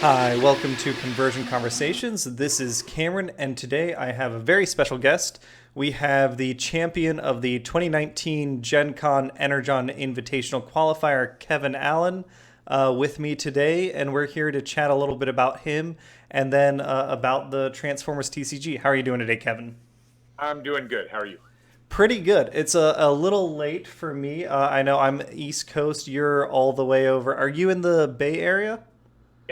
Hi, welcome to Conversion Conversations. This is Cameron, and today I have a very special guest. We have the champion of the 2019 Gencon Energon Invitational Qualifier, Kevin Allen, with me today, and we're here to chat a little bit about him and then about the Transformers TCG. How are you doing today, Kevin? I'm doing good. How are you? Pretty good. It's a little late for me. I know I'm East Coast. You're all the way over. Are you in the Bay Area?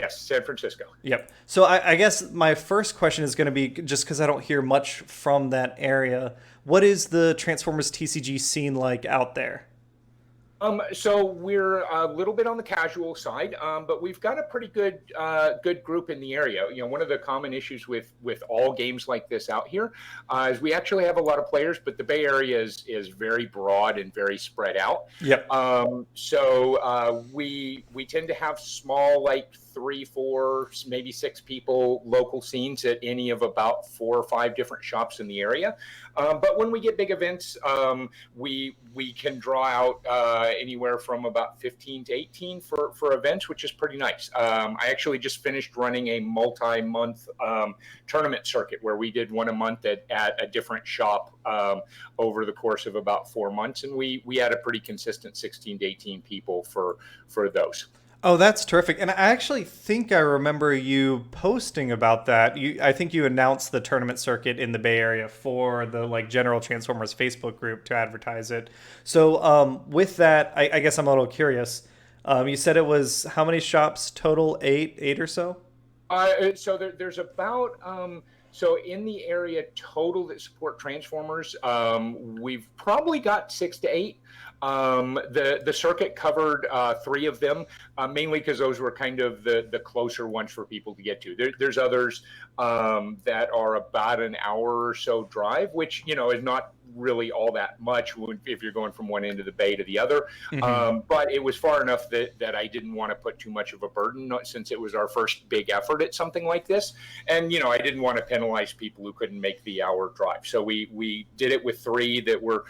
Yes, San Francisco. Yep. So I guess my first question is going to be just because I don't hear much from that area. What is the Transformers TCG scene like out there? So we're a little bit on the casual side, but we've got a pretty good group in the area. You know, one of the common issues with all games like this out here is we actually have a lot of players, but the Bay Area is very broad and very spread out. Yep. So we tend to have small, like three, four, maybe six people local scenes at any of about four or five different shops in the area. But when we get big events, we can draw out anywhere from about 15 to 18 for events, which is pretty nice. I actually just finished running a multi-month tournament circuit where we did one a month at a different shop over the course of about 4 months, and we had a pretty consistent 16 to 18 people for those. Oh, that's terrific. And I actually think I remember you posting about that. I think you announced the tournament circuit in the Bay Area for the like General Transformers Facebook group to advertise it. So with that, I guess I'm a little curious. You said it was how many shops total? Eight or so? There's about so in the area total that support Transformers, we've probably got six to eight. The circuit covered three of them, mainly because those were kind of the closer ones for people to get to. There's others that are about an hour or so drive, which is not really all that much if you're going from one end of the bay to the other. Hmm. But it was far enough that I didn't want to put too much of a burden since it was our first big effort at something like this. And, I didn't want to penalize people who couldn't make the hour drive. So we did it with three that were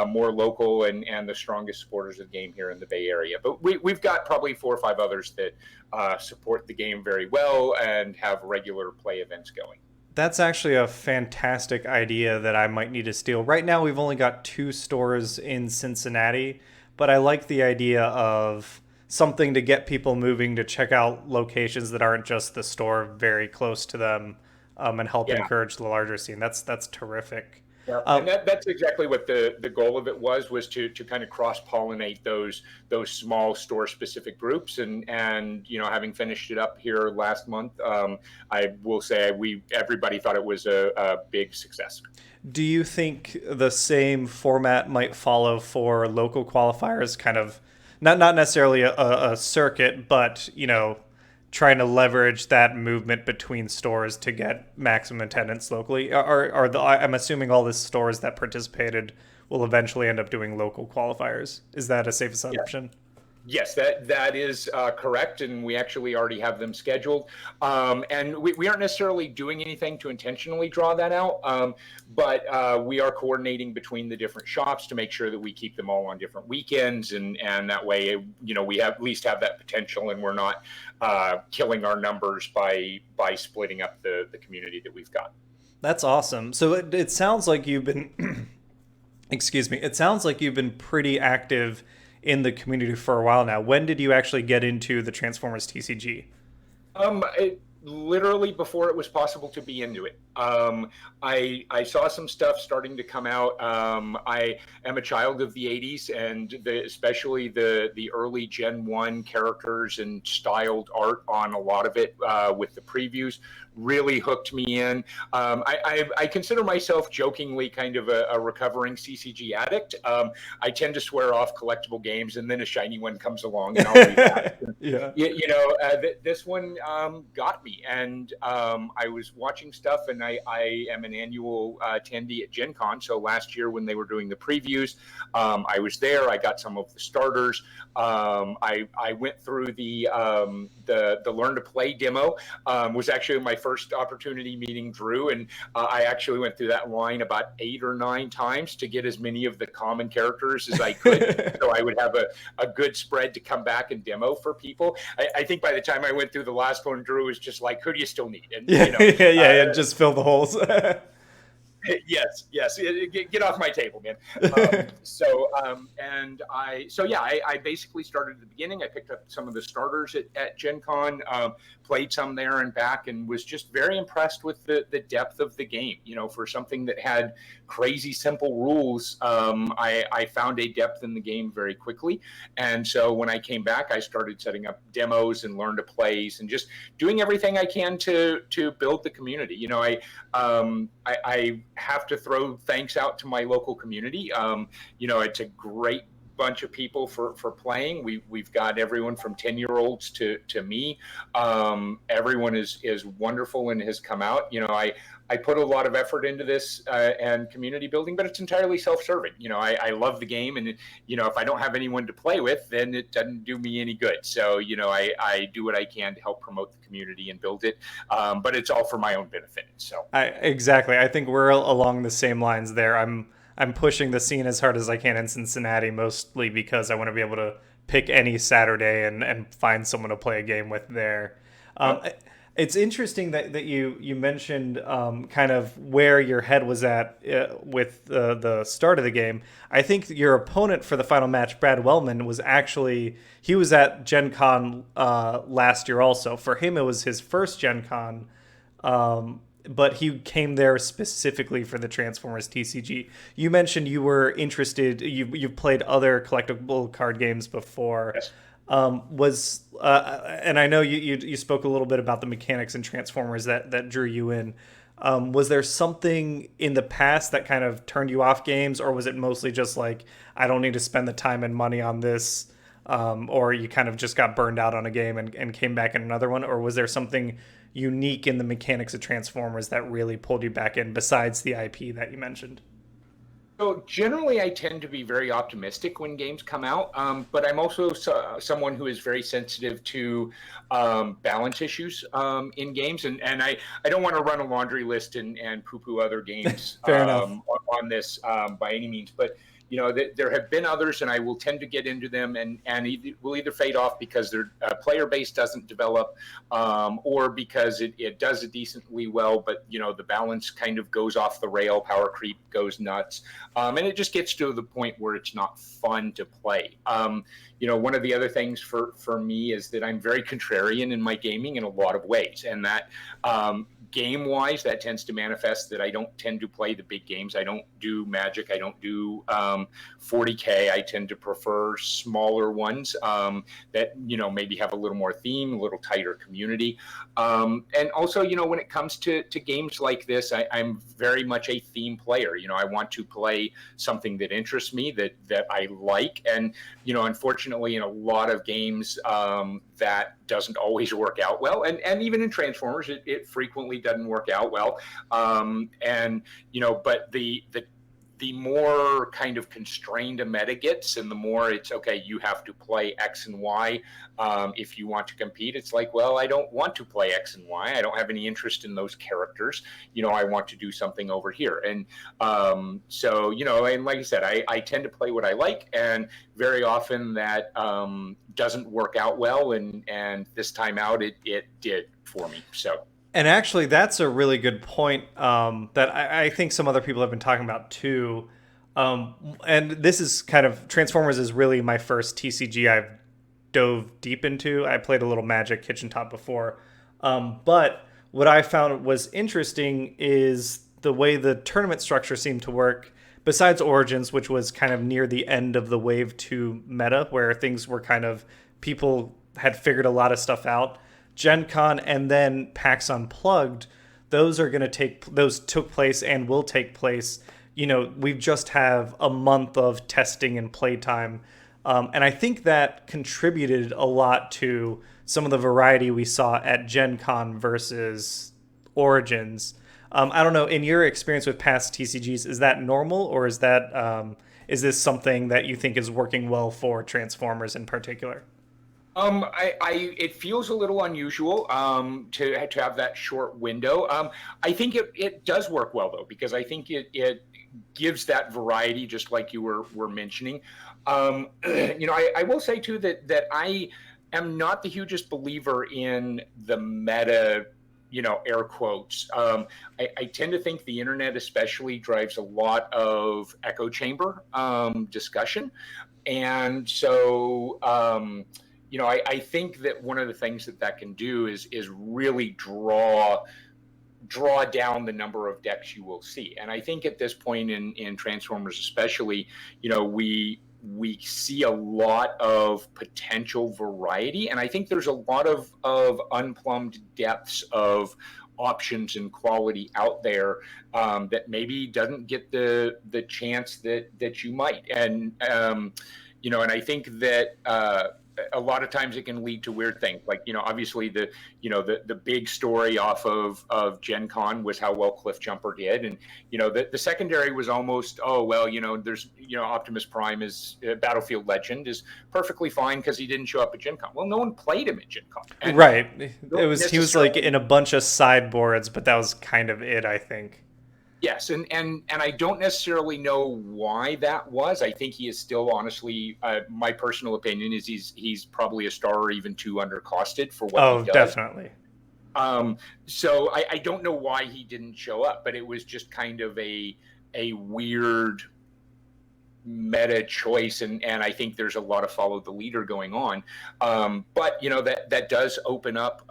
more local and the strongest supporters of the game here in the Bay Area. But we've got probably four or five others that support the game very well and have regular play events going. That's actually a fantastic idea that I might need to steal. Right now, we've only got two stores in Cincinnati, but I like the idea of something to get people moving to check out locations that aren't just the store very close to them, and help Yeah. encourage the larger scene. That's terrific. Yeah, Uh, and that's exactly what the goal of it was to kind of cross pollinate those small store specific groups and having finished it up here last month, I will say everybody thought it was a big success. do you think the same format might follow for local qualifiers? Kind of not necessarily a circuit, but trying to leverage that movement between stores to get maximum attendance locally. I'm assuming all the stores that participated will eventually end up doing local qualifiers. Is that a safe Yeah. assumption? Yes, that is correct, and we actually already have them scheduled. And we aren't necessarily doing anything to intentionally draw that out, but we are coordinating between the different shops to make sure that we keep them all on different weekends, and that way, we have, at least have that potential, and we're not killing our numbers by splitting up the community that we've got. That's awesome. So it sounds like you've been excuse me. It sounds like you've been pretty active in the community for a while now. When did you actually get into the Transformers TCG? Literally before it was possible to be into it. I saw some stuff starting to come out. I am a child of the '80s, and especially the early Gen 1 characters and styled art on a lot of it with the previews really hooked me in. I consider myself jokingly kind of a recovering CCG addict. I tend to swear off collectible games, and then a shiny one comes along, and I'll do that. Yeah. This one got me, and I was watching stuff, and I am an annual attendee at Gencon. So last year when they were doing the previews, I was there. I got some of the starters. I went through the Learn to Play demo. Was actually my first opportunity meeting Drew, and I actually went through that line about 8 or 9 times to get as many of the common characters as I could, so I would have a good spread to come back and demo for people. I think by the time I went through the last one, Drew was just like, "Who do you still need?" And yeah, just fill the holes. Yes, get off my table, man. I basically started at the beginning. I picked up some of the starters at Gencon, played some there and back, and was just very impressed with the depth of the game. For something that had crazy simple rules, I found a depth in the game very quickly. And so when I came back, I started setting up demos and learn to plays and just doing everything I can to build the community. I have to throw thanks out to my local community. It's a great bunch of people for playing. We've got everyone from 10-year-olds to me. Everyone is wonderful and has come out. I put a lot of effort into this and community building, but it's entirely self-serving. I love the game, and if I don't have anyone to play with, then it doesn't do me any good. So I do what I can to help promote the community and build it, but it's all for my own benefit. So exactly, I think we're along the same lines there. I'm pushing the scene as hard as I can in Cincinnati, mostly because I want to be able to pick any Saturday and find someone to play a game with there. It's interesting that you mentioned kind of where your head was at with the start of the game. I think your opponent for the final match, Brad Wellman, he was at Gen Con last year also. For him, it was his first Gen Con, but he came there specifically for the Transformers TCG. You mentioned you were interested, you've played other collectible card games before. Yes. And I know you spoke a little bit about the mechanics and Transformers that drew you in. Was there something in the past that kind of turned you off games, or was it mostly just like, I don't need to spend the time and money on this, or you kind of just got burned out on a game and came back in another one? Or was there something unique in the mechanics of Transformers that really pulled you back in besides the IP that you mentioned? So generally, I tend to be very optimistic when games come out, but I'm also someone who is very sensitive to balance issues in games, and I don't want to run a laundry list and poo-poo other games Fair enough. on this by any means, but there have been others, and I will tend to get into them, and will either fade off because their player base doesn't develop, or because it does it decently well, but the balance kind of goes off the rail, power creep goes nuts, and it just gets to the point where it's not fun to play. One of the other things for me is that I'm very contrarian in my gaming in a lot of ways, and that game-wise, that tends to manifest that I don't tend to play the big games. I don't do Magic. I don't do 40K. I tend to prefer smaller ones that maybe have a little more theme, a little tighter community. And also, when it comes to games like this, I'm very much a theme player. I want to play something that interests me, that I like, and unfortunately, in a lot of games, that doesn't always work out well, and even in Transformers, it frequently doesn't work out well. But the more kind of constrained a meta gets, and the more it's okay, you have to play X and Y if you want to compete. It's like, well, I don't want to play X and Y. I don't have any interest in those characters. I want to do something over here. And and like I said, I tend to play what I like, and very often that doesn't work out well. And this time out, it did for me. So. And actually, that's a really good point that I think some other people have been talking about too. And this is kind of, Transformers is really my first TCG I've dove deep into. I played a little Magic Kitchen Top before. But what I found was interesting is the way the tournament structure seemed to work, besides Origins, which was kind of near the end of the Wave 2 meta, where things were kind of, people had figured a lot of stuff out. Gen Con and then PAX Unplugged, those took place and will take place. We just have a month of testing and playtime. And I think that contributed a lot to some of the variety we saw at Gen Con versus Origins. I don't know, in your experience with past TCGs, is that normal, or is this something that you think is working well for Transformers in particular? It feels a little unusual to have that short window. I think it does work well though, because I think it gives that variety, just like you were mentioning. I will say too that I am not the hugest believer in the meta. Air quotes. I tend to think the internet, especially, drives a lot of echo chamber discussion, and so. I think that one of the things that can do is really draw down the number of decks you will see. And I think at this point in Transformers, especially, we see a lot of potential variety, and I think there's a lot of unplumbed depths of options and quality out there that maybe doesn't get the chance that you might. And I think that a lot of times it can lead to weird things. Like, obviously the big story off of Gencon was how well Cliffjumper did. And, the secondary was almost, oh, well, there's, Optimus Prime is Battlefield Legend is perfectly fine because he didn't show up at Gencon. Well, no one played him at Gencon. And Right. He was like in a bunch of sideboards, but that was kind of it, I think. Yes, and I don't necessarily know why that was. I think he is still, honestly, my personal opinion is he's probably a star or even two undercosted for what he Oh, does. definitely. So I don't know why he didn't show up, but it was just kind of a weird meta choice, and I think there's a lot of follow the leader going on, but that does open up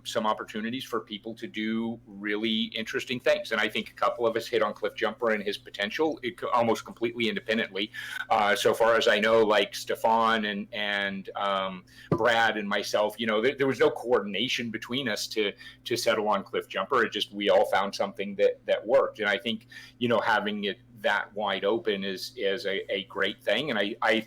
some opportunities for people to do really interesting things, and I think a couple of us hit on Cliffjumper and his potential almost completely independently. So far as I know, like Stefan and Brad and myself, there was no coordination between us to settle on Cliffjumper. It just, we all found something that worked, and I think having it that wide open is a great thing, and I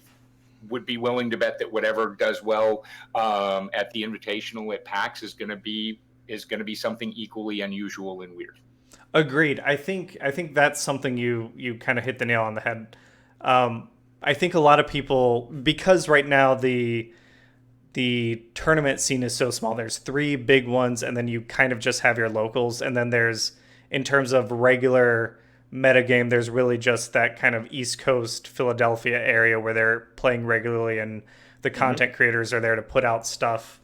would be willing to bet that whatever does well at the Invitational at PAX is going to be something equally unusual and weird. Agreed. I think that's something you kind of hit the nail on the head. I think a lot of people, because right now the tournament scene is so small. There's three big ones, and then you kind of just have your locals, and then there's, in terms of regular metagame, there's really just that kind of East Coast Philadelphia area where they're playing regularly, and the content creators are there to put out stuff.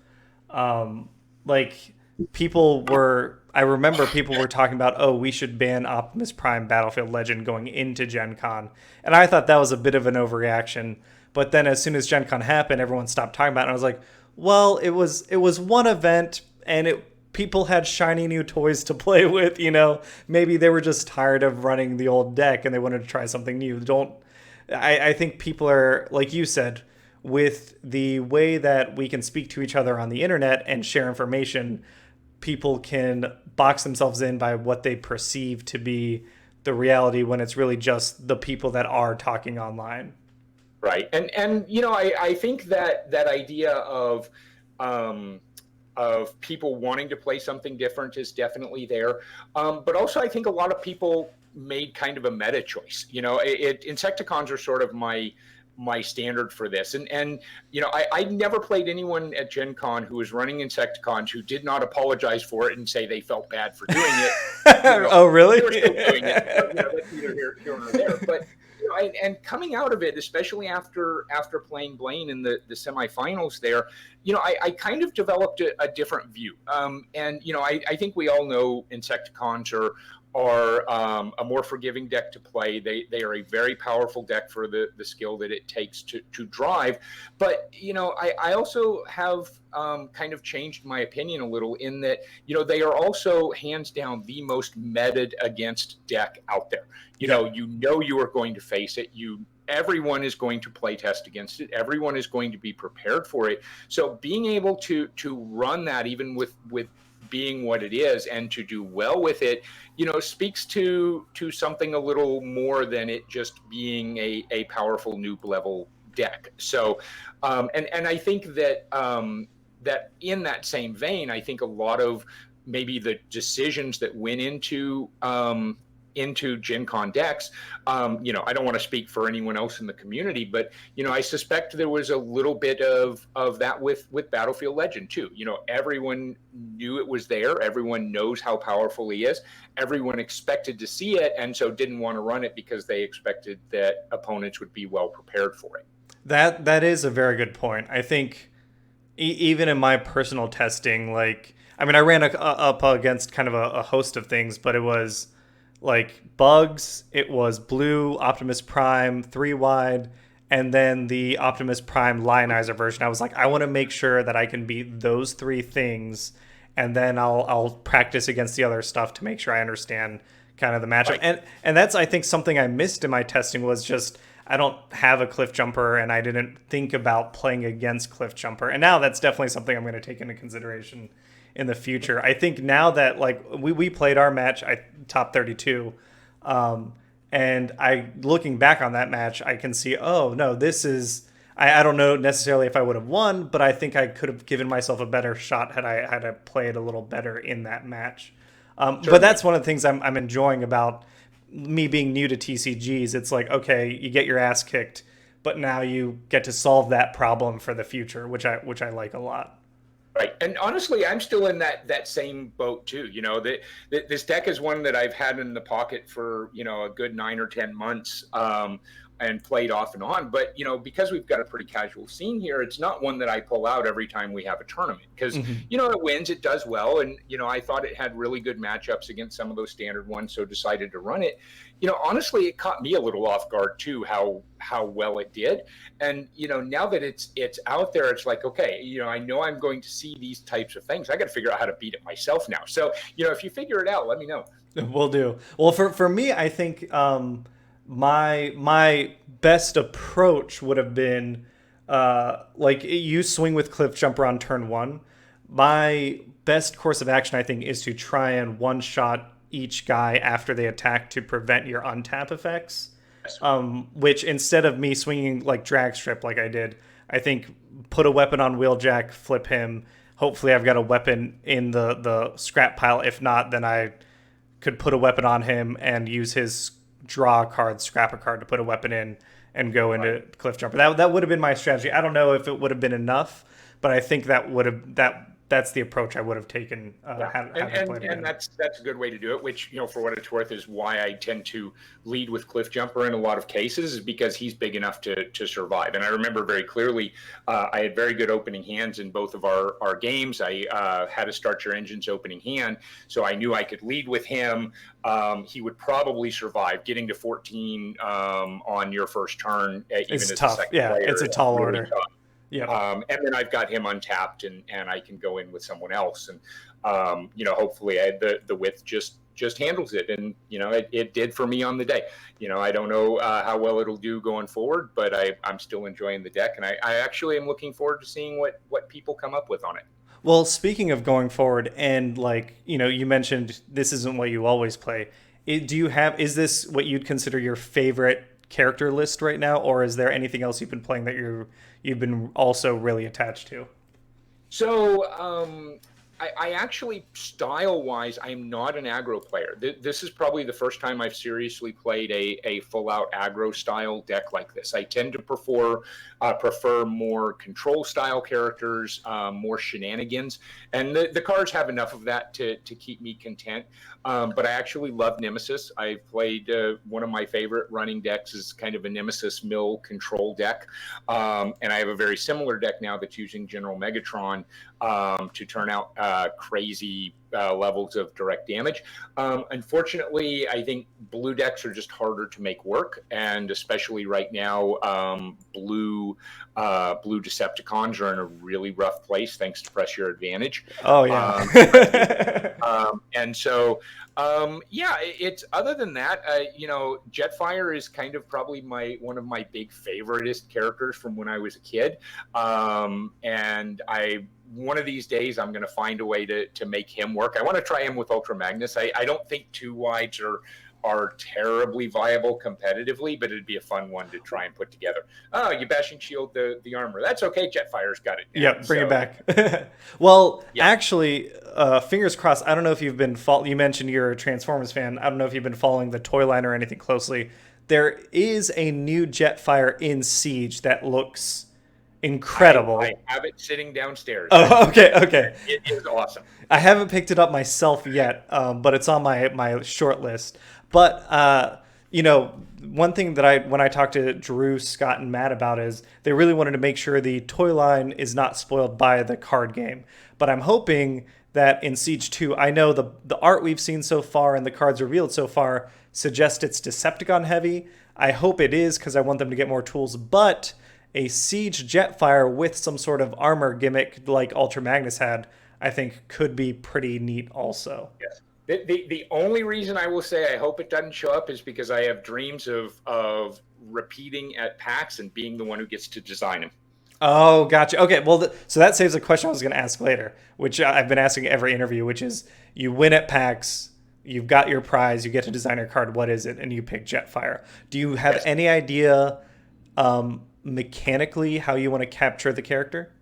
Like, I remember people were talking about, oh, we should ban Optimus Prime Battlefield Legend going into Gen Con. And I thought that was a bit of an overreaction. But then as soon as Gen Con happened, everyone stopped talking about it. And I was like, well, it was one event, and people had shiny new toys to play with, Maybe they were just tired of running the old deck and they wanted to try something new. I think people are, like you said, with the way that we can speak to each other on the internet and share information, people can box themselves in by what they perceive to be the reality when it's really just the people that are talking online. Right, and I think that idea of people wanting to play something different is definitely there, but also I think a lot of people made kind of a meta choice. Insecticons are sort of my standard for this, and I never played anyone at Gen Con who was running Insecticons who did not apologize for it and say they felt bad for doing it. Oh, really? They were still doing it, but, that's neither here nor there. But and coming out of it, especially after playing Blaine in the semifinals there, I kind of developed a different view. And I think we all know Insecticons are a more forgiving deck to play. They are a very powerful deck for the skill that it takes to drive. But I also have kind of changed my opinion a little in that they are also hands down the most meted against deck out there. You are going to face it. Everyone is going to play test against it. Everyone is going to be prepared for it. So being able to run that, even with being what it is, and to do well with it, speaks to something a little more than it just being a powerful noob level deck. So, and I think that that in that same vein, I think a lot of maybe the decisions that went into into Gen Con decks, I don't want to speak for anyone else in the community, but I suspect there was a little bit of that with Battlefield Legend too. Everyone knew it was there. Everyone knows how powerful he is. Everyone expected to see it, and so didn't want to run it because they expected that opponents would be well prepared for it. That is a very good point. I think even in my personal testing, I ran up against kind of a host of things, but it was like bugs, it was blue, Optimus Prime, 3-wide, and then the Optimus Prime Lionizer version. I was like, I want to make sure that I can beat those 3 things, and then I'll practice against the other stuff to make sure I understand kind of the matchup. Right. And that's, I think, something I missed in my testing was just I don't have a Cliffjumper, and I didn't think about playing against Cliffjumper. And now that's definitely something I'm going to take into consideration in the future. I think now that we played our match, top 32, and looking back on that match, I can see, oh no, this is I don't know necessarily if I would have won, but I think I could have given myself a better shot had I played a little better in that match. But that's one of the things I'm enjoying about me being new to TCGs. It's like, okay, you get your ass kicked, but now you get to solve that problem for the future, which I like a lot. Right. And honestly, I'm still in that same boat too. This deck is one that I've had in the pocket for, a good 9 or 10 months. And played off and on. But, because we've got a pretty casual scene here, it's not one that I pull out every time we have a tournament because, it wins, it does well. And, I thought it had really good matchups against some of those standard ones, so decided to run it. Honestly, it caught me a little off guard too, how well it did. And, now that it's out there, it's like, okay, I know I'm going to see these types of things. I got to figure out how to beat it myself now. So, if you figure it out, let me know. Will do. Well, for me, I think, my best approach would have been you swing with Cliffjumper on turn 1. My best course of action, I think, is to try and one-shot each guy after they attack to prevent your untap effects. Which instead of me swinging like drag strip like I did, I think put a weapon on Wheeljack, flip him. Hopefully I've got a weapon in the scrap pile. If not, then I could put a weapon on him and use his draw a card, scrap a card to put a weapon in and go into Cliffjumper. That would have been my strategy. I don't know if it would have been enough, but I think that's the approach I would have taken. And that's a good way to do it, which, for what it's worth, is why I tend to lead with Cliffjumper in a lot of cases, is because he's big enough to survive. And I remember very clearly, I had very good opening hands in both of our games. I had a Start Your Engines opening hand, so I knew I could lead with him. He would probably survive. Getting to 14 on your first turn, even it's as tough. a second player, it's a tall really order. Tough. Yeah. And then I've got him untapped, and I can go in with someone else, and hopefully the width just handles it, and it did for me on the day. I don't know how well it'll do going forward, but I'm still enjoying the deck, and I actually am looking forward to seeing what people come up with on it. Well, speaking of going forward, and you mentioned this isn't what you always play. Is this what you'd consider your favorite character list right now, or is there anything else you've been playing that you've been also really attached to? So I actually, style-wise, I'm not an aggro player. This is probably the first time I've seriously played a full-out aggro-style deck like this. I tend to prefer more control-style characters, more shenanigans, and the cards have enough of that to keep me content. But I actually love Nemesis. I've played one of my favorite running decks is kind of a Nemesis mill control deck, and I have a very similar deck now that's using General Megatron to turn out crazy levels of direct damage. Unfortunately, I think blue decks are just harder to make work, and especially right now, blue Decepticons are in a really rough place thanks to pressure advantage. Oh yeah. And so, it's other than that, Jetfire is kind of probably one of my big favoritist characters from when I was a kid, and one of these days I'm going to find a way to make him work. I want to try him with Ultra Magnus. I don't think 2 wides are terribly viable competitively, but it'd be a fun one to try and put together. Oh, you bashing shield the armor. That's okay. Jetfire's got it down. Yep, bring it back. Well, Yeah. actually, fingers crossed. I don't know if you've been you mentioned you're a Transformers fan. I don't know if you've been following the toy line or anything closely. There is a new Jetfire in Siege that looks incredible. I have it sitting downstairs. Oh, okay. It is awesome. I haven't picked it up myself yet, but it's on my short list. But one thing that when I talked to Drew, Scott, and Matt about is they really wanted to make sure the toy line is not spoiled by the card game. But I'm hoping that in Siege 2, I know the art we've seen so far and the cards revealed so far suggest it's Decepticon heavy. I hope it is because I want them to get more tools. But a Siege Jetfire with some sort of armor gimmick like Ultra Magnus had, I think could be pretty neat also. Yes. The only reason I will say I hope it doesn't show up is because I have dreams of repeating at PAX and being the one who gets to design them. Oh, gotcha. Okay, well, so that saves a question I was going to ask later, which I've been asking every interview, which is you win at PAX, you've got your prize, you get to design your card, what is it? And you pick Jetfire. Do you have any idea mechanically how you want to capture the character?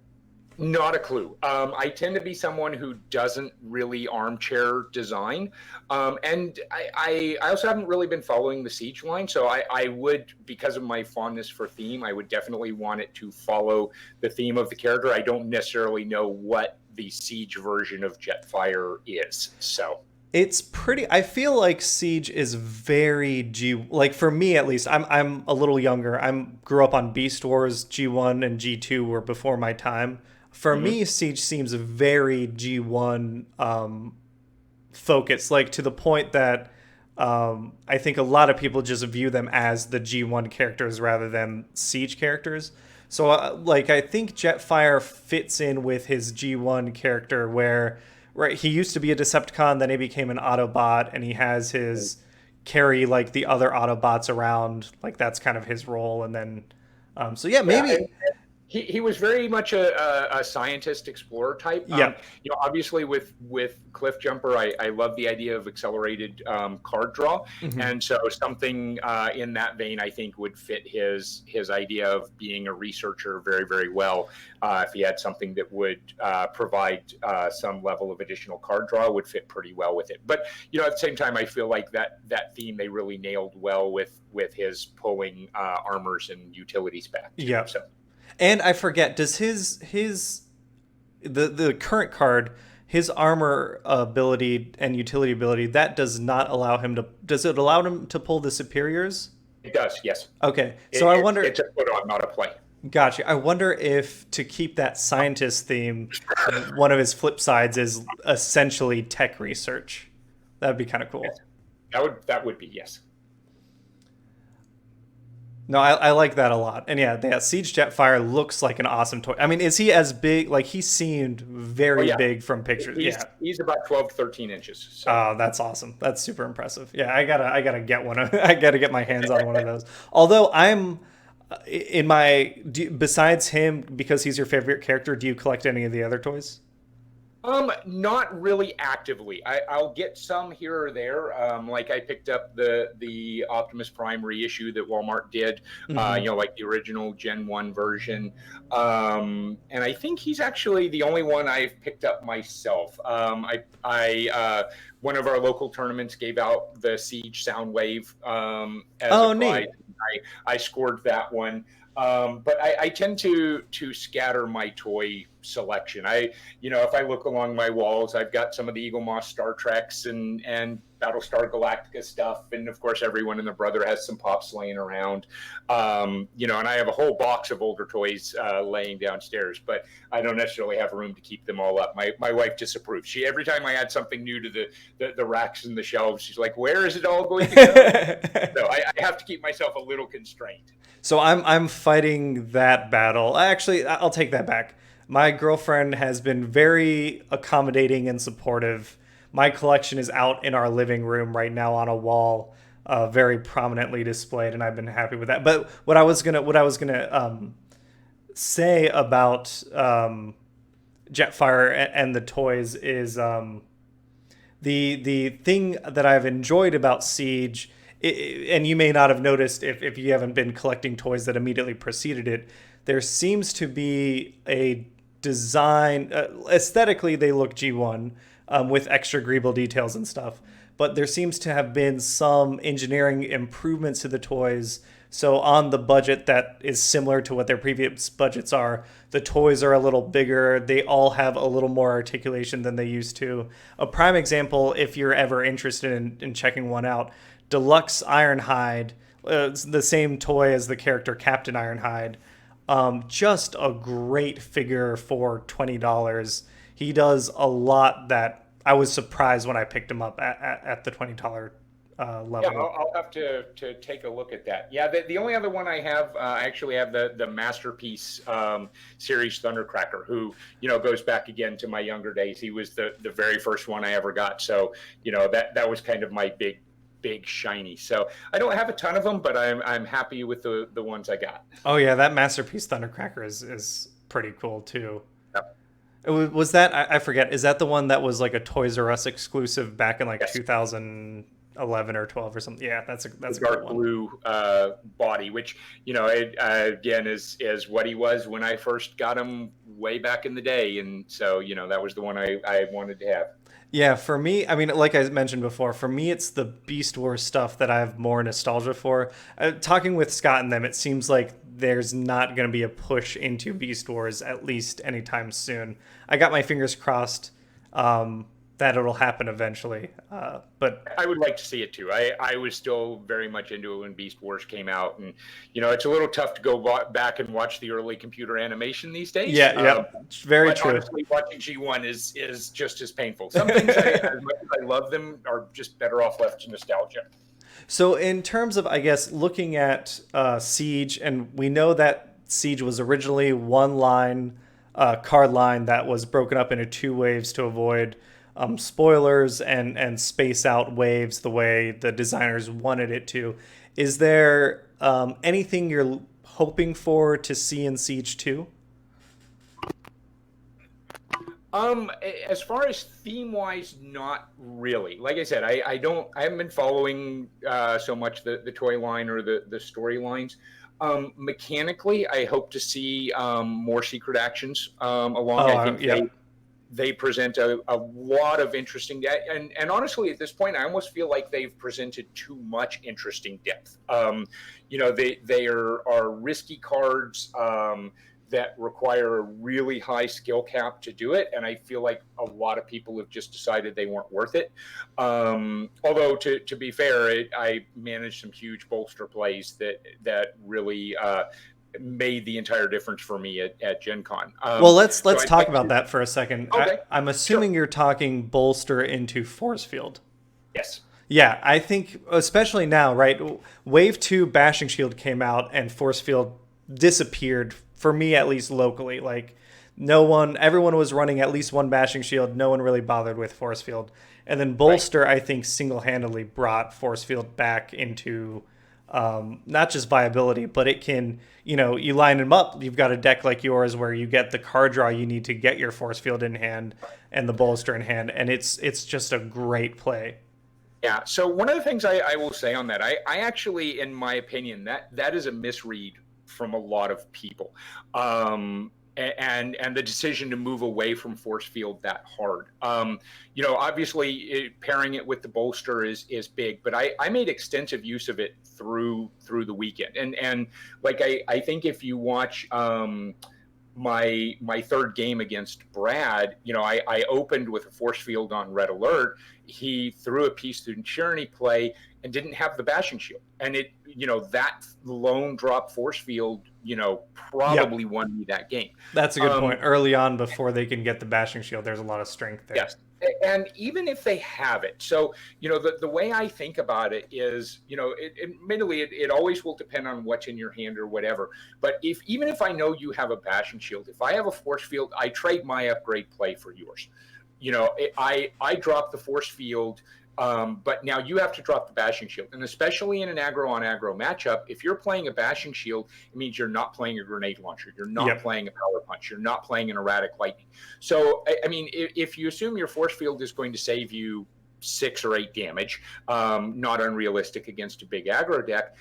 Not a clue. I tend to be someone who doesn't really armchair design. And I also haven't really been following the Siege line. So I would, because of my fondness for theme, I would definitely want it to follow the theme of the character. I don't necessarily know what the Siege version of Jetfire is. So it's pretty. I feel like Siege is very like for me at least. I'm a little younger. Grew up on Beast Wars. G1 and G2 were before my time. For me, Siege seems very G1 focused, like to the point that I think a lot of people just view them as the G1 characters rather than Siege characters. So, I think Jetfire fits in with his G1 character where, right, he used to be a Decepticon, then he became an Autobot, and he has his carry, like, the other Autobots around. Like, that's kind of his role. And then, maybe... Yeah, he was very much a scientist explorer type. Yeah. Obviously with Cliffjumper, I love the idea of accelerated card draw, and so something in that vein I think would fit his idea of being a researcher very, very well. If he had something that would provide some level of additional card draw, would fit pretty well with it. But at the same time, I feel like that theme they really nailed well with his pulling armors and utilities back. Yeah. So. And I forget, does the current card, his armor ability and utility ability, that does not allow him to... Does it allow him to pull the superiors? It does, yes. Okay, so I wonder... It's a put on, not a play. Gotcha. I wonder if, to keep that scientist theme, one of his flip sides is essentially tech research. That would be kind of cool. Yes. That would be, yes. No, I like that a lot. And yeah, Siege Jetfire looks like an awesome toy. I mean, is he as big? Like, he seemed very big from pictures. He's about 12 to 13 inches. So. Oh, that's awesome. That's super impressive. Yeah, I gotta get one. I gotta get my hands on one of those. Although besides him, because he's your favorite character, do you collect any of the other toys? Not really actively. I'll get some here or there. Like I picked up the Optimus Prime reissue that Walmart did, like the original Gen 1 version. And I think he's actually the only one I've picked up myself. One of our local tournaments gave out the Siege Soundwave as a prize. Neat. I scored that one. But I tend to scatter my toy selection. If I look along my walls, I've got some of the Eagle Moss Star Treks and Battlestar Galactica stuff, and of course everyone and their brother has some pops laying around. And I have a whole box of older toys laying downstairs, but I don't necessarily have room to keep them all up. My wife disapproves. Every time I add something new to the racks and the shelves, she's like, "Where is it all going to go?" So I have to keep myself a little constrained. So I'm fighting that battle. Actually, I'll take that back. My girlfriend has been very accommodating and supportive. My collection is out in our living room right now on a wall, very prominently displayed, and I've been happy with that. But what I was gonna say about Jetfire and the toys is The thing that I've enjoyed about Siege, and you may not have noticed if you haven't been collecting toys that immediately preceded it, there seems to be a design. Aesthetically, they look G1 with extra Greeble details and stuff, but there seems to have been some engineering improvements to the toys. So on the budget that is similar to what their previous budgets are, the toys are a little bigger. They all have a little more articulation than they used to. A prime example, if you're ever interested in checking one out, Deluxe Ironhide, it's the same toy as the character Captain Ironhide. Just a great figure for $20. He does a lot that I was surprised when I picked him up at the $20 level. Yeah, I'll have to take a look at that. Yeah, the only other one I have, I actually have the Masterpiece series Thundercracker, who, you know, goes back again to my younger days. He was the very first one I ever got. So, you know, that was kind of my big shiny. So I don't have a ton of them, but I'm happy with the ones I got. Oh yeah, that Masterpiece Thundercracker is pretty cool too. Yep. Was that, I forget, is that the one that was like a Toys R Us exclusive back in like Yes. 2011 or 12 or something? Yeah, that's a dark good one. blue body, which, you know, it, again is what he was when I first got him way back in the day, and so, you know, that was the one I wanted to have. Yeah, for me, I mean, like I mentioned before, for me, it's the Beast Wars stuff that I have more nostalgia for. Talking with Scott and them, it seems like there's not going to be a push into Beast Wars, at least anytime soon. I got my fingers crossed that it'll happen eventually. But I would like to see it too. I was still very much into it when Beast Wars came out, and, you know, it's a little tough to go back and watch the early computer animation these days. yeah, very but true. honestly, watching G1 is just as painful. Some things, as much as I love them, are just better off left to nostalgia. So in terms of, I guess, looking at Siege, and we know that Siege was originally one line, card line that was broken up into two waves to avoid spoilers and space out waves the way the designers wanted it to. Is there anything you're hoping for to see in Siege 2? As far as theme wise, not really. Like I said, I haven't been following so much the toy line or the storylines. Mechanically, I hope to see more secret actions along. I think yeah. they present a lot of interesting depth, and honestly, at this point, I almost feel like they've presented too much interesting depth. You know, they are risky cards that require a really high skill cap to do it, and I feel like a lot of people have just decided they weren't worth it. Although to be fair, I managed some huge bolster plays that really made the entire difference for me at Gen Con. Well, let's talk about that for a second. Okay. I'm assuming You're talking bolster into force field. Yes. Yeah, I think especially now, right? Wave 2 Bashing Shield came out and force field disappeared, for me at least locally. Like everyone was running at least one Bashing Shield. No one really bothered with force field. And then bolster, right, I think single-handedly brought force field back into not just viability, but it can, you know, you line them up. You've got a deck like yours where you get the card draw you need to get your force field in hand and the bolster in hand, and it's just a great play. Yeah. So one of the things I will say on that, I actually, in my opinion, that is a misread from a lot of people. And the decision to move away from force field that hard. You know, obviously pairing it with the bolster is big, but I made extensive use of it through the weekend. And like I think if you watch my third game against Brad, you know, I opened with a force field on red alert. He threw a piece through tyranny play and didn't have the bashing shield, and it, you know, that lone drop force field, you know, probably won me that game. That's a good point. Early on, before they can get the bashing shield, there's a lot of strength there. Yes. And even if they have it, so, you know, the way I think about it is, you know, admittedly, it always will depend on what's in your hand or whatever. But even if I know you have a bashing shield, if I have a force field, I trade my upgrade play for yours. You know, I drop the force field, but now you have to drop the bashing shield. And especially in an aggro on aggro matchup, if you're playing a bashing shield, it means you're not playing a grenade launcher. You're not playing a power punch. You're not playing an erratic lightning. So, I mean, if you assume your force field is going to save you 6 or 8 damage, not unrealistic against a big aggro deck,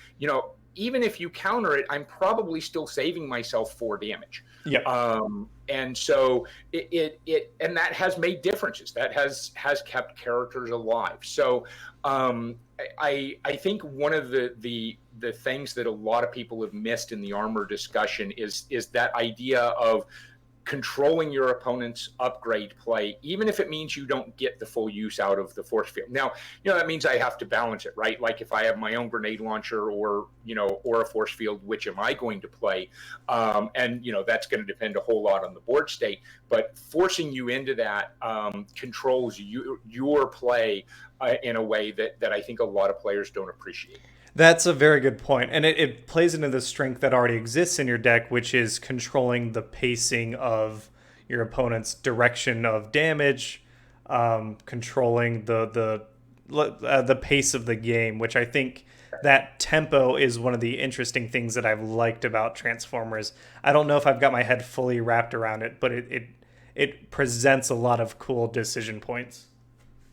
even if you counter it, I'm probably still saving myself 4 damage. Yeah. And so and that has made differences. That has kept characters alive. So I think one of the things that a lot of people have missed in the armor discussion is that idea of controlling your opponent's upgrade play, even if it means you don't get the full use out of the force field. Now, that means I have to balance it, right? Like if I have my own grenade launcher or a force field, which am I going to play? And that's going to depend a whole lot on the board state. But forcing you into that controls your play in a way that I think a lot of players don't appreciate. That's a very good point. And it plays into the strength that already exists in your deck, which is controlling the pacing of your opponent's direction of damage, controlling the pace of the game, which I think that tempo is one of the interesting things that I've liked about Transformers. I don't know if I've got my head fully wrapped around it, but it presents a lot of cool decision points.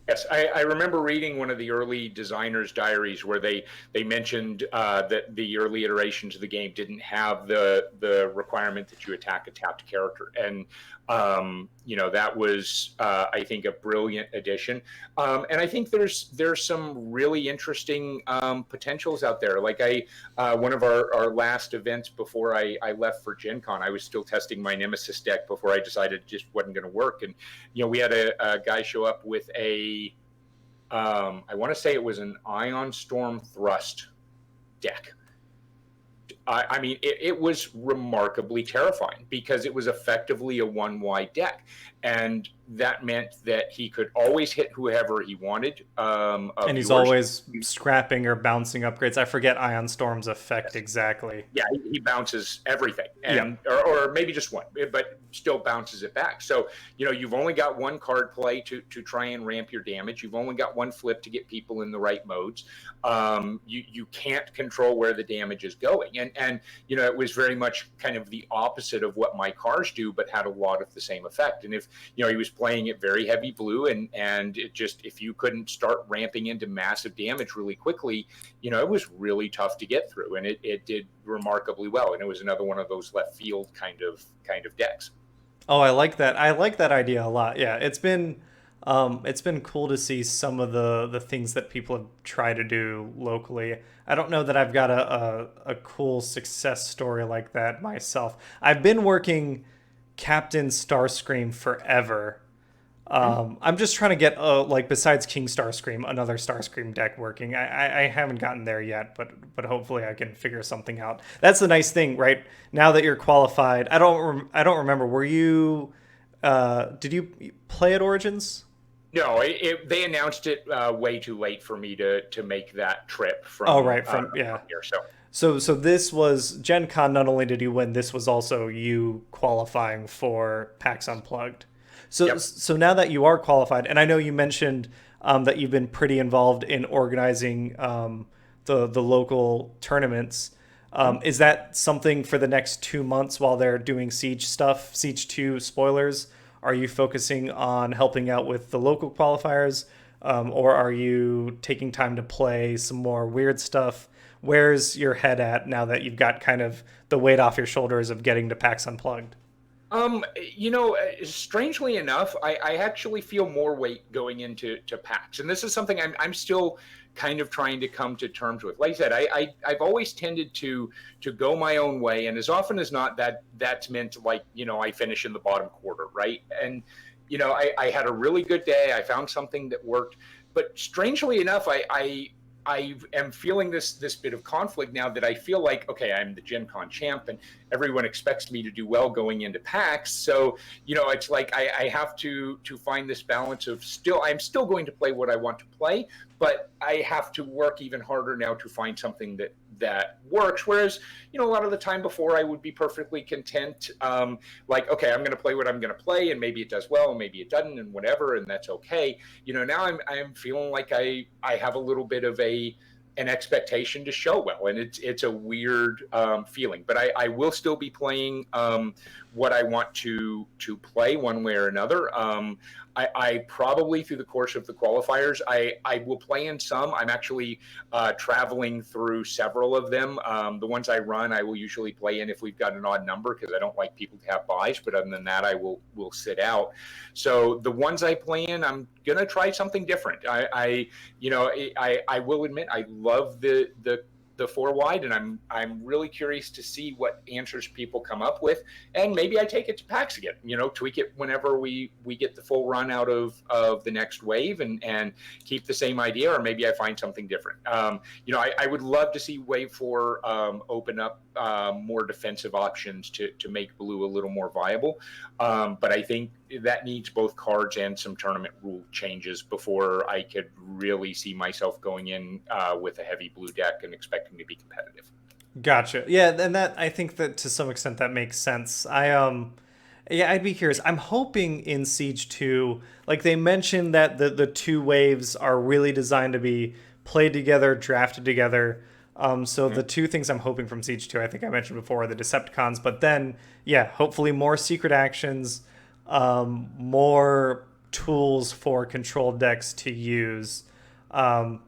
Yes, I remember reading one of the early designers' diaries where they mentioned that the early iterations of the game didn't have the requirement that you attack a tapped character, and that was I think a brilliant addition. And I think there's some really interesting potentials out there. Like one of our last events before I left for Gencon, I was still testing my Nemesis deck before I decided it just wasn't going to work, and we had a guy show up with I want to say it was an Ion Storm Thrust deck. I mean, it was remarkably terrifying because it was effectively a 1-wide deck. And that meant that he could always hit whoever he wanted. And he's always scrapping or bouncing upgrades. I forget Ion Storm's effect exactly. Yeah, he bounces everything, and or maybe just one, but still bounces it back. So you've only got one card play to try and ramp your damage. You've only got one flip to get people in the right modes. You can't control where the damage is going, and it was very much kind of the opposite of what my cars do, but had a lot of the same effect. And if he was playing it very heavy blue, and it just, if you couldn't start ramping into massive damage really quickly, it was really tough to get through, and it did remarkably well. And it was another one of those left field kind of decks. Oh, I like that. I like that idea a lot. Yeah, it's been cool to see some of the things that people have tried to do locally. I don't know that I've got a cool success story like that myself. I've been working Captain Starscream forever. I'm just trying to get besides King Starscream, another Starscream deck working. I haven't gotten there yet, but hopefully I can figure something out. That's the nice thing, right? Now that you're qualified, I don't remember. Were you? Did you play at Origins? No, they announced it way too late for me to make that trip from. Oh, right, from here. So this was Gen Con. Not only did you win, this was also you qualifying for PAX Unplugged. So now that you are qualified, and I know you mentioned that you've been pretty involved in organizing the local tournaments. Is that something for the next 2 months while they're doing Siege stuff, Siege 2 spoilers? Are you focusing on helping out with the local qualifiers, or are you taking time to play some more weird stuff? Where's your head at now that you've got kind of the weight off your shoulders of getting to PAX Unplugged? Strangely enough, I actually feel more weight going into PAX, and this is something I'm still kind of trying to come to terms with. Like I said, I've always tended to go my own way, and as often as not, that's meant I finish in the bottom quarter, right? And I had a really good day. I found something that worked, but strangely enough, I am feeling this bit of conflict now that I feel like, okay, I'm the Gen Con champ and everyone expects me to do well going into PAX. So, it's like I have to find this balance of I'm still going to play what I want to play, but I have to work even harder now to find something that works. Whereas, a lot of the time before I would be perfectly content. Okay, I'm going to play what I'm going to play, and maybe it does well, and maybe it doesn't, and whatever, and that's okay. Now I'm feeling like I have a little bit of an expectation to show well, and it's a weird feeling. But I will still be playing what I want to play one way or another. I probably through the course of the qualifiers, I will play in some. I'm actually traveling through several of them. The ones I run, I will usually play in if we've got an odd number because I don't like people to have buys. But other than that, I will sit out. So the ones I play in, I'm gonna try something different. I will admit I love the four wide, and I'm really curious to see what answers people come up with, and maybe I take it to PAX again. Tweak it whenever we get the full run out of the next wave, and keep the same idea, or maybe I find something different. I would love to see Wave 4 open up more defensive options to make blue a little more viable, but I think that needs both cards and some tournament rule changes before I could really see myself going in with a heavy blue deck and expecting to be competitive. Gotcha. Yeah, and that I think that to some extent that makes sense. I'd be curious. I'm hoping in Siege 2, like they mentioned that the two waves are really designed to be played together, drafted together. So the two things I'm hoping from Siege 2, I think I mentioned before, are the Decepticons, but then, yeah, hopefully more secret actions, more tools for control decks to use. I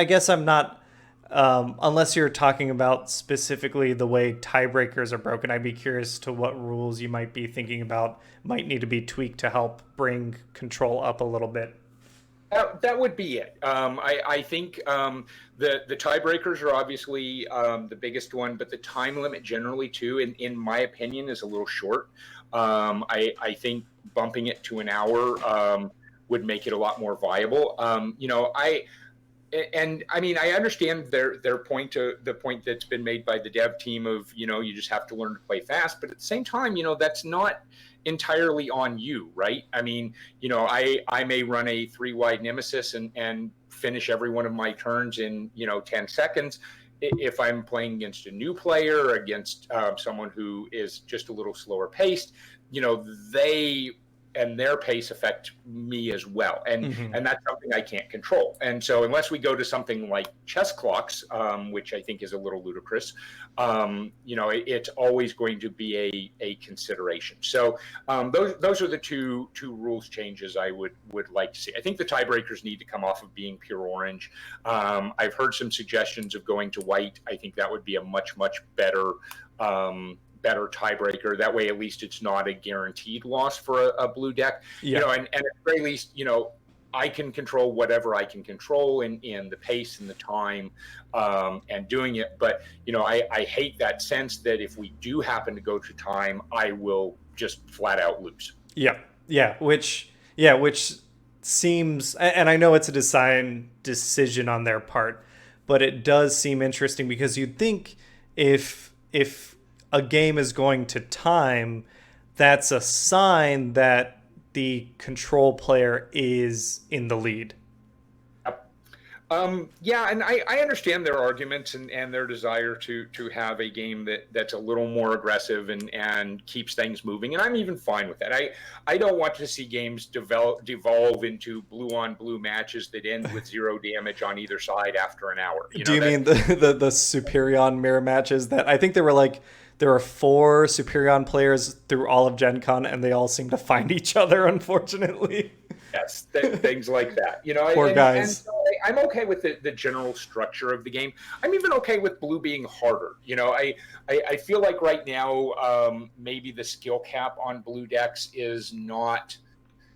guess I'm not, unless you're talking about specifically the way tiebreakers are broken, I'd be curious to what rules you might be thinking about might need to be tweaked to help bring control up a little bit. That would be it. I think the tiebreakers are obviously the biggest one, but the time limit generally too, in my opinion, is a little short. I think bumping it to an hour would make it a lot more viable. I understand their point, the point that's been made by the dev team of, you just have to learn to play fast, but at the same time, that's not entirely on you, right? I may run a 3-wide Nemesis and finish every one of my turns in 10 seconds. If I'm playing against a new player or against someone who is just a little slower paced, they and their pace affect me as well, and that's something I can't control. And so unless we go to something like chess clocks, which I think is a little ludicrous, it's always going to be a consideration. So those are the two rules changes I would like to see. I think the tiebreakers need to come off of being pure orange. I've heard some suggestions of going to white. I think that would be a much better tiebreaker. That way, at least it's not a guaranteed loss for a blue deck. Yeah. And at the very least, I can control whatever I can control in the pace and the time and doing it. But, I hate that sense that if we do happen to go to time, I will just flat out lose. Yeah. Which seems, and I know it's a design decision on their part, but it does seem interesting because you'd think if a game is going to time, that's a sign that the control player is in the lead. And I understand their arguments and their desire to have a game that's a little more aggressive and keeps things moving, and I'm even fine with that. I don't want to see games devolve into blue-on-blue matches that end with 0 damage on either side after an hour. Do you mean the Superion mirror matches that I think there were 4 Superion players through all of Gen Con, and they all seem to find each other, unfortunately. Yes, things like that. Poor guys. And so I'm okay with the general structure of the game. I'm even okay with blue being harder. I feel like right now maybe the skill cap on blue decks is not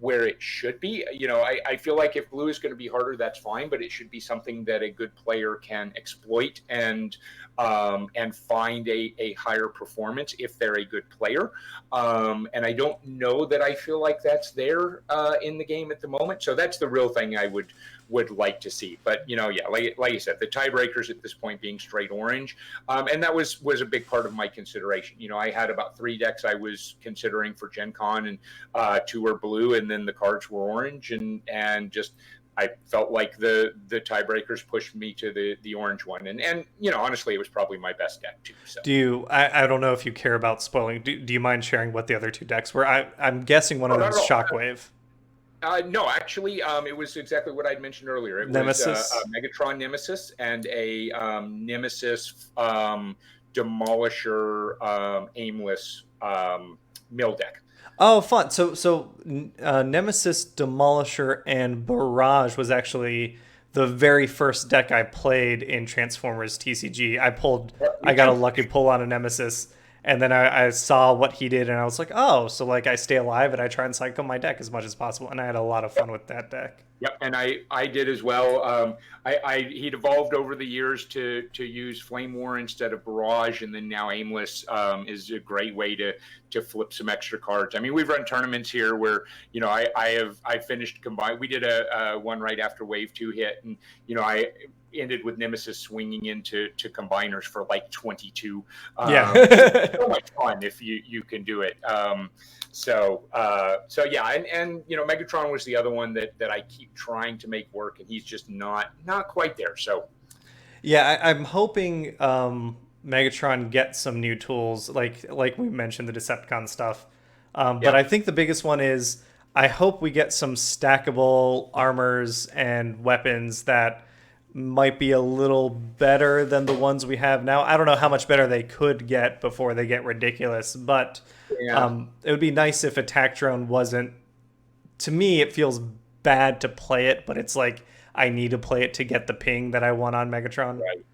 where it should be. I feel like if blue is going to be harder, that's fine, but it should be something that a good player can exploit and find a higher performance if they're a good player. And I don't know that I feel like that's there in the game at the moment. So that's the real thing I would like to see. But like you said, the tiebreakers at this point being straight orange, and that was a big part of my consideration. I had about 3 decks I was considering for Gen Con, and 2 were blue, and then the cards were orange, and just I felt like the tiebreakers pushed me to the orange one, and honestly, it was probably my best deck too. So. I don't know if you care about spoiling. Do you mind sharing what the other 2 decks were? I'm guessing one of them is Shockwave. No, actually, it was exactly what I'd mentioned earlier. It Nemesis. was a Megatron Nemesis and a Nemesis Demolisher Aimless mill deck. Oh, fun. Nemesis, Demolisher, and Barrage was actually the very first deck I played in Transformers TCG. Yep, me I got a too. lucky pull on a Nemesis, and then I saw what he did, and I was like, oh, so like I stay alive and I try and cycle my deck as much as possible, and I had a lot of fun with that deck. Yep, and I did as well. He'd evolved over the years to use Flame War instead of Barrage, and then now Aimless is a great way to flip some extra cards. I mean, we've run tournaments here where I finished combined. We did a one right after Wave 2 hit, and I ended with Nemesis swinging into combiners for like 22. Yeah. So much fun if you can do it. So yeah, and Megatron was the other one that I keep trying to make work, and he's just not quite there. So Yeah, I'm hoping Megatron gets some new tools, like we mentioned, the Decepticon stuff. But yeah, I think the biggest one is I hope we get some stackable armors and weapons that might be a little better than the ones we have now. I don't know how much better they could get before they get ridiculous, but yeah. it would be nice if Attack Drone wasn't. To me, it feels bad to play it, but it's like I need to play it to get the ping that I want on Megatron. Right.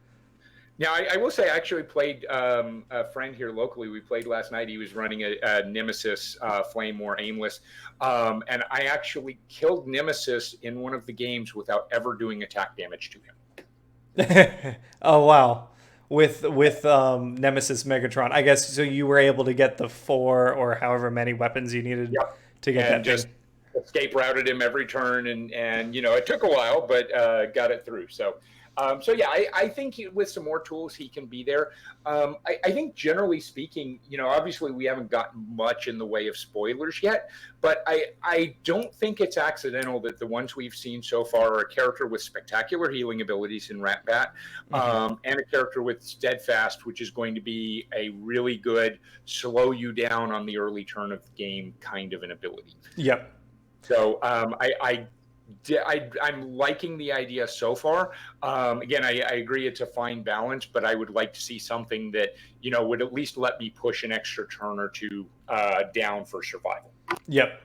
Now, I will say, I actually played a friend here locally. We played last night. He was running a Nemesis Flame War Aimless. And I actually killed Nemesis in one of the games without ever doing attack damage to him. Oh wow. With Nemesis Megatron. I guess so you were able to get the 4 or however many weapons you needed Yep. to get And that just thing. escape routed him every turn. And it took a while, but got it through. So yeah, I think with some more tools he can be there. I think generally speaking, obviously we haven't gotten much in the way of spoilers yet, but I don't think it's accidental that the ones we've seen so far are a character with spectacular healing abilities in Ratbat, Hmm. and a character with Steadfast, which is going to be a really good slow you down on the early turn of the game kind of an ability. Yep. So I'm liking the idea so far. Again, I agree it's a fine balance, but I would like to see something that would at least let me push an extra turn or two down for survival. Yep.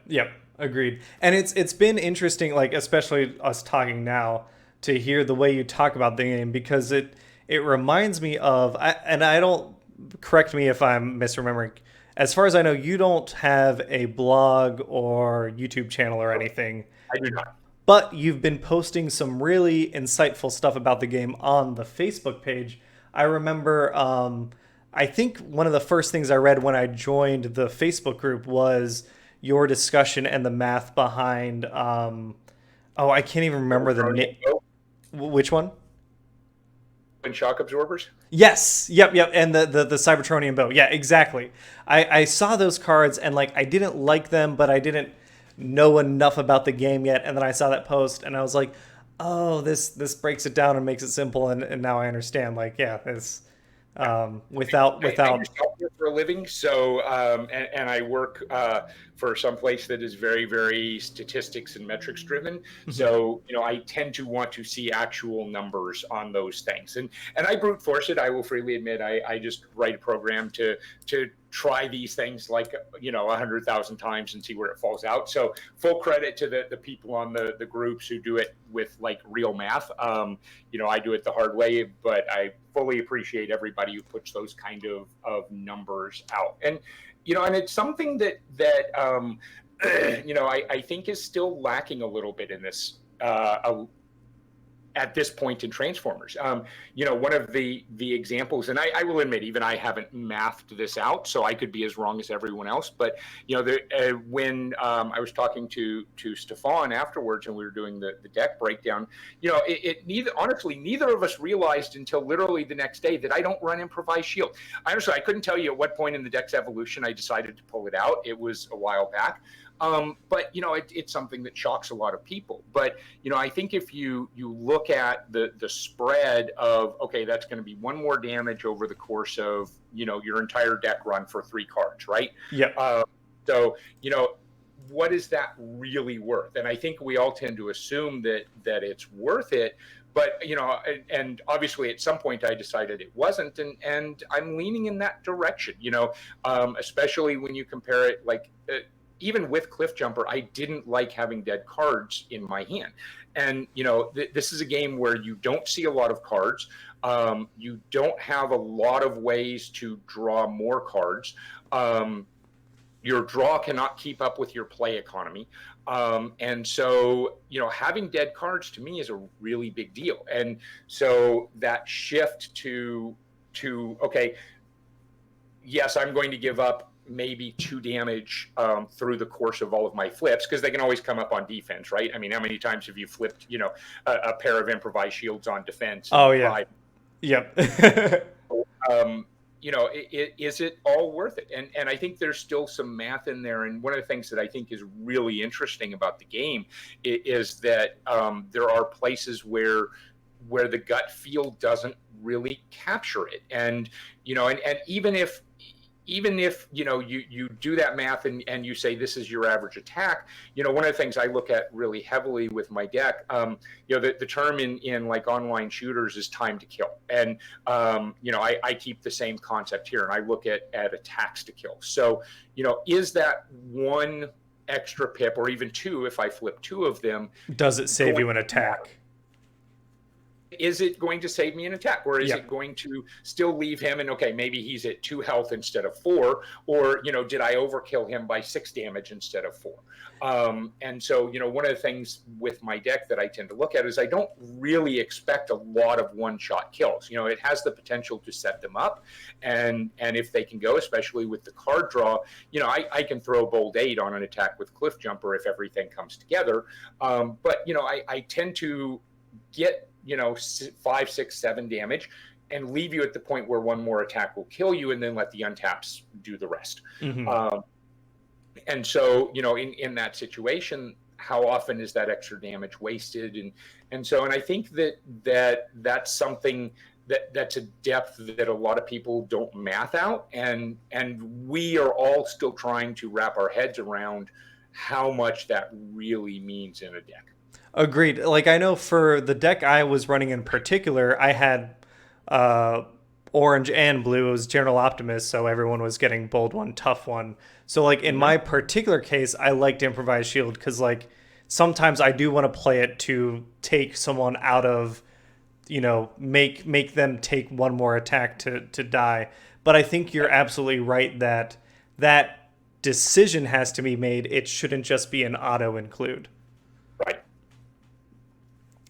Agreed. And it's been interesting, like especially us talking now, to hear the way you talk about the game because it reminds me of and I don't correct me if I'm misremembering. As far as I know, you don't have a blog or YouTube channel or anything, I do not. but you've been posting some really insightful stuff about the game on the Facebook page. I remember, I think one of the first things I read when I joined the Facebook group was your discussion and the math behind. Oh, I can't even remember the name. Which one? And shock absorbers. Yes. Yep. And the Cybertronian bow. Yeah, exactly. I saw those cards and like I didn't like them, but I didn't know enough about the game yet. And then I saw that post and I was like, oh, this breaks it down and makes it simple. And now I understand. Like, yeah, this I use without. software for a living, so and I work for some place that is very, very statistics and metrics driven. So I tend to want to see actual numbers on those things, and I brute force it. I will freely admit I just write a program to try these things like 100,000 times and see where it falls out. So full credit to the people on the groups who do it with like real math. I do it the hard way, but I fully appreciate everybody who puts those kind of numbers out. And it's something that I think is still lacking a little bit in this at this point in Transformers. One of the examples, and I will admit, even I haven't mathed this out, so I could be as wrong as everyone else. But when I was talking to Stefan afterwards, and we were doing the deck breakdown, neither of us realized until literally the next day that I don't run improvised shield. I couldn't tell you at what point in the deck's evolution I decided to pull it out. It was a while back. But it's something that shocks a lot of people. But I think if you look at the spread of, okay, that's going to be one more damage over the course of your entire deck run for 3 cards, right? Yep. So what is that really worth? And I think we all tend to assume that it's worth it. But and obviously at some point I decided it wasn't, and I'm leaning in that direction. Especially when you compare it like. even with Cliffjumper, I didn't like having dead cards in my hand. And this is a game where you don't see a lot of cards. You don't have a lot of ways to draw more cards. Your draw cannot keep up with your play economy. And so, having dead cards to me is a really big deal. And so that shift to okay, yes, I'm going to give up maybe 2 damage through the course of all of my flips, because they can always come up on defense, right? I mean, how many times have you flipped, a pair of improvised shields on defense? Oh, yeah. Yep. Is it all worth it? And I think there's still some math in there. And one of the things that I think is really interesting about the game is that there are places where the gut feel doesn't really capture it. And even if you do that math and you say this is your average attack, one of the things I look at really heavily with my deck, the term in like online shooters is time to kill. And I keep the same concept here, and I look at attacks to kill. So is that 1 extra pip, or even 2 if I flip 2 of them, does it save you an attack? Is it going to save me an attack, or is it going to still leave him and okay, maybe he's at 2 health instead of 4, or did I overkill him by 6 damage instead of 4? And so one of the things with my deck that I tend to look at is I don't really expect a lot of one-shot kills. It has the potential to set them up, and if they can go, especially with the card draw, I can throw bold 8 on an attack with Cliffjumper if everything comes together. But I tend to get 5, 6, 7 damage and leave you at the point where 1 more attack will kill you, and then let the untaps do the rest. Mm-hmm. And so in that situation, how often is that extra damage wasted? And I think that's something that's a depth that a lot of people don't math out, and we are all still trying to wrap our heads around how much that really means in a deck. Agreed. Like, I know for the deck I was running in particular, I had orange and blue. It was General Optimist, so everyone was getting bold 1, tough 1. So, like, in my particular case, I liked Improvised Shield because, like, sometimes I do want to play it to take someone out of, make them take 1 more attack to die. But I think you're absolutely right that that decision has to be made. It shouldn't just be an auto include. Right.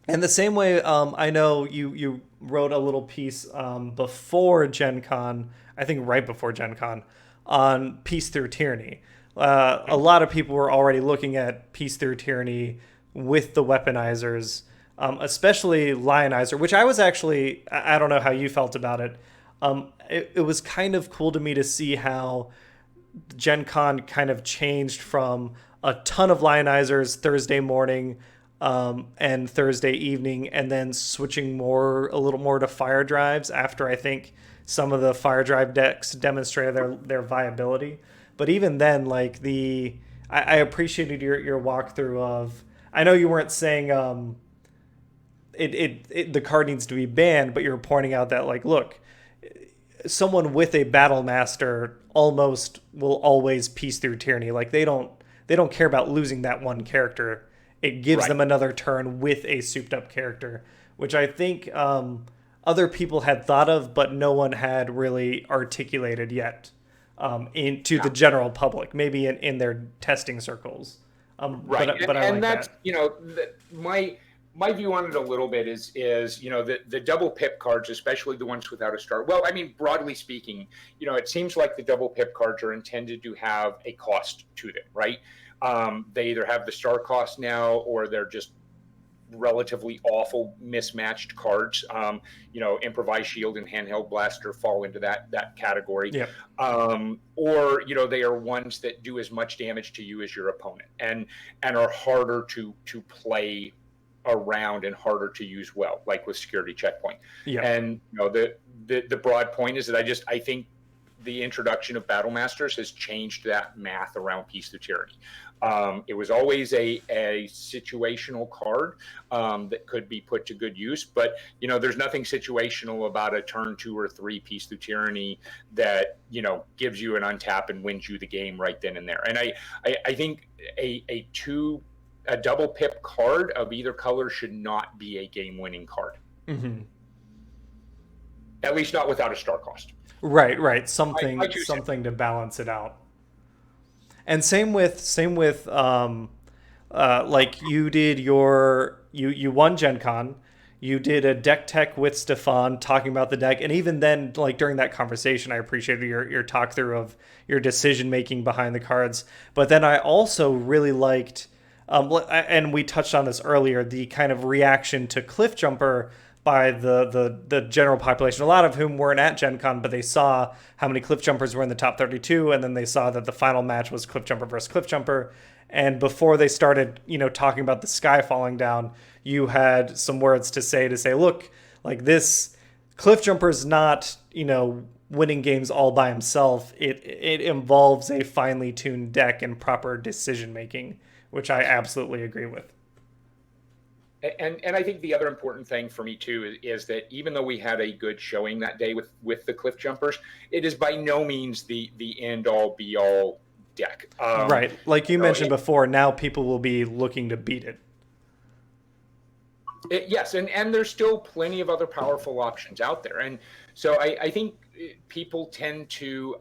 And the same way, I know you wrote a little piece before Gencon, I think right before Gencon, on Peace Through Tyranny. A lot of people were already looking at Peace Through Tyranny with the weaponizers, especially Lionizer, which I was actually, I don't know how you felt about it. It was kind of cool to me to see how Gencon kind of changed from a ton of Lionizers Thursday morning and Thursday evening, and then switching a little more to fire drives after I think some of the fire drive decks demonstrated their viability. But even then, like I appreciated your walkthrough of. I know you weren't saying the card needs to be banned, but you're pointing out that, like, look, someone with a battle master almost will always Peace Through Tyranny. Like, they don't care about losing that 1 character. It gives them another turn with a souped up character, which I think other people had thought of, but no one had really articulated yet into the general public, maybe in their testing circles. Right. But I like that's, that. My view on it a little bit is the double pip cards, especially the ones without a star. Well, I mean, broadly speaking, it seems like the double pip cards are intended to have a cost to them, right? They either have the star cost now, or they're just relatively awful mismatched cards. Improvised Shield and Handheld Blaster fall into that category. Yep. Or they are ones that do as much damage to you as your opponent, and are harder to play around and harder to use well, like with Security Checkpoint. Yep. And the broad point is that I think the introduction of Battle Masters has changed that math around Peace to Tyranny. It was always a situational card that could be put to good use, but there's nothing situational about a turn 2 or 3 Peace to Tyranny that gives you an untap and wins you the game right then and there. And I think a double pip card of either color should not be a game-winning card. Mm-hmm. At least not without a star cost. Right. Something to balance it out. And same with like you did you won Gen Con. You did a deck tech with Stefan talking about the deck, and even then, like during that conversation, I appreciated your talk through of your decision making behind the cards. But then I also really liked, and we touched on this earlier, the kind of reaction to Cliffjumper by the general population, a lot of whom weren't at Gen Con, but they saw how many Cliffjumpers were in the top 32, and then they saw that the final match was Cliffjumper versus Cliffjumper. And before they started, talking about the sky falling down, you had some words to say, look, like this Cliffjumper's not, winning games all by himself. It involves a finely tuned deck and proper decision making, which I absolutely agree with. And I think the other important thing for me too is that even though we had a good showing that day with the Cliffjumpers, it is by no means the end all be all deck. Right, like you mentioned before, now people will be looking to beat it. Yes, and there's still plenty of other powerful options out there, and so I think people tend to.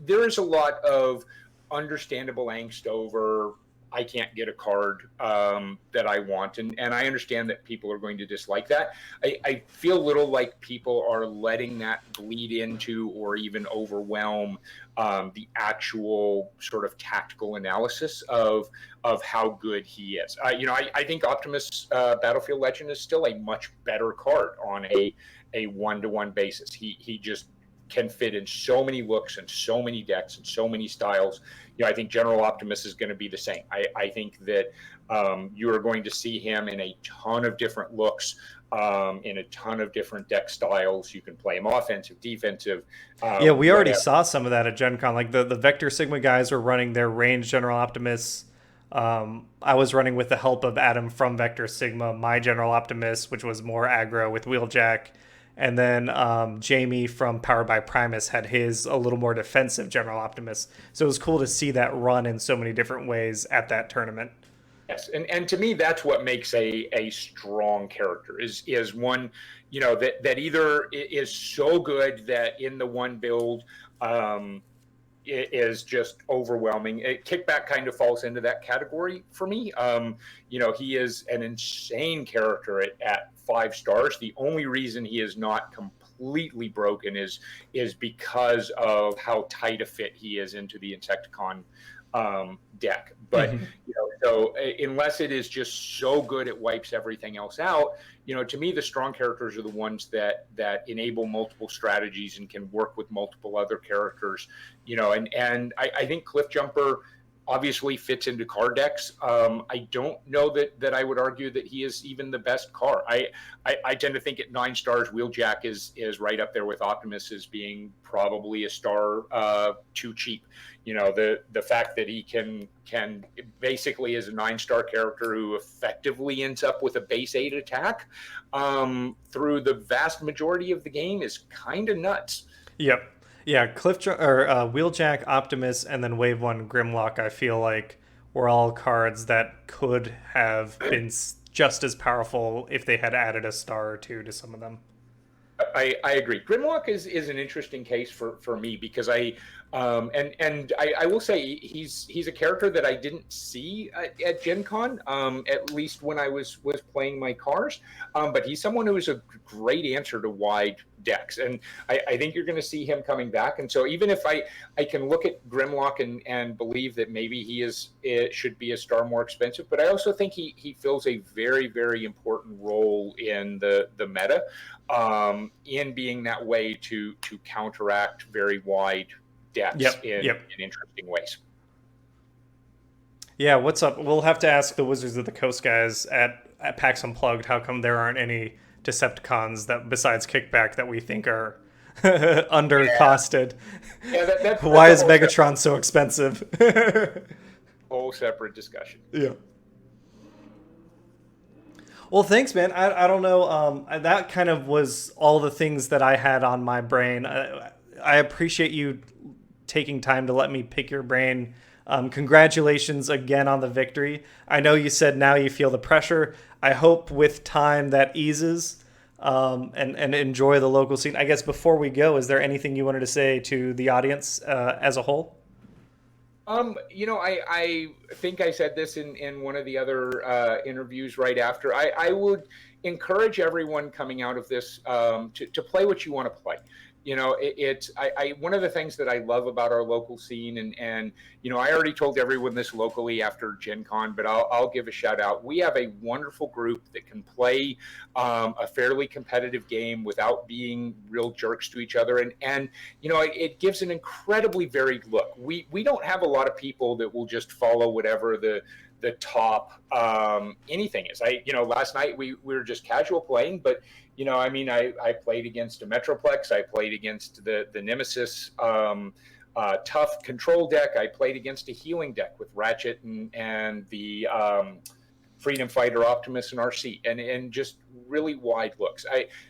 There is a lot of understandable angst over I can't get a card that I want. And I understand that people are going to dislike that. I feel a little like people are letting that bleed into or even overwhelm the actual sort of tactical analysis of how good he is. I think Optimus Battlefield Legend is still a much better card on a one-to-one basis. He just can fit in so many looks and so many decks and so many styles. I think General Optimus is going to be the same. I think that you are going to see him in a ton of different looks, in a ton of different deck styles. You can play him offensive, defensive. Yeah, we already saw some of that at Gen Con. Like the Vector Sigma guys were running their range General Optimus. I was running with the help of Adam from Vector Sigma, my General Optimus, which was more aggro with Wheeljack. And then Jamie from Powered by Primus had his a little more defensive General Optimus. So it was cool to see that run in so many different ways at that tournament. Yes, and to me, that's what makes a strong character is one, that either is so good that in the one build it is just overwhelming. Kickback kind of falls into that category for me. He is an insane character at 5 stars. The only reason he is not completely broken is because of how tight a fit he is into the Insecticon deck. But so unless it is just so good it wipes everything else out, to me the strong characters are the ones that enable multiple strategies and can work with multiple other characters. And I think Cliffjumper obviously fits into card decks. I don't know that I would argue that he is even the best card. I tend to think at 9 stars, Wheeljack is right up there with Optimus as being probably a star too cheap. The fact that he can basically is a 9-star character who effectively ends up with a base 8 attack through the vast majority of the game is kind of nuts. Yep. Yeah, Wheeljack, Optimus, and then Wave 1 Grimlock, I feel like were all cards that could have been just as powerful if they had added a star or two to some of them. I agree. Grimlock is an interesting case for me because I will say he's a character that I didn't see at Gen Con, at least when I was playing my cars. But he's someone who is a great answer to wide decks, and I think you're going to see him coming back. And so even if I can look at Grimlock and believe that maybe it should be a star more expensive, but I also think he fills a very, very important role in the meta, in being that way to counteract very wide decks in interesting ways. Yeah, what's up? We'll have to ask the Wizards of the Coast guys at PAX Unplugged how come there aren't any Decepticons that besides Kickback that we think are undercosted. Yeah, that's Why a is whole separate, Megatron so expensive? whole separate discussion. Yeah. Well, thanks, man. I don't know. That kind of was all the things that I had on my brain. I appreciate you taking time to let me pick your brain. Congratulations again on the victory. I know you said now you feel the pressure. I hope with time that eases, and enjoy the local scene. I guess before we go, is there anything you wanted to say to the audience as a whole? I think I said this in one of the other interviews right after. I would encourage everyone coming out of this to play what you want to play. One of the things that I love about our local scene, and I already told everyone this locally after Gen Con, but I'll give a shout out. We have a wonderful group that can play a fairly competitive game without being real jerks to each other, and it gives an incredibly varied look. We don't have a lot of people that will just follow whatever the top anything is. Last night we were just casual playing, but I played against a Metroplex. I played against the Nemesis tough control deck. I played against a healing deck with Ratchet and the Freedom Fighter, Optimus, and Arcee, and just really wide looks.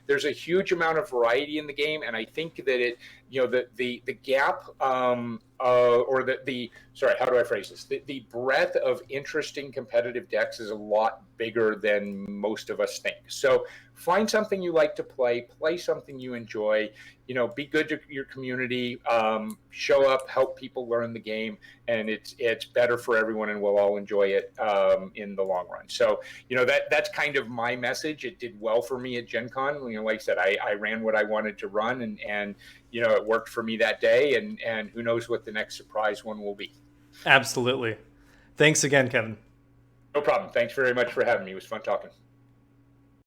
There's a huge amount of variety in the game, and I think that the gap or the sorry, how do I phrase this? The breadth of interesting competitive decks is a lot bigger than most of us think. So find something you like to play something you enjoy. Be good to your community, show up, help people learn the game, and it's better for everyone, and we'll all enjoy it in the long run. So that's kind of my message. It did well for me at Gen Con. Like I said, I ran what I wanted to run, and it worked for me that day, and who knows what the next surprise one will be. Absolutely. Thanks again, Kevin. No problem. Thanks very much for having me. It was fun talking.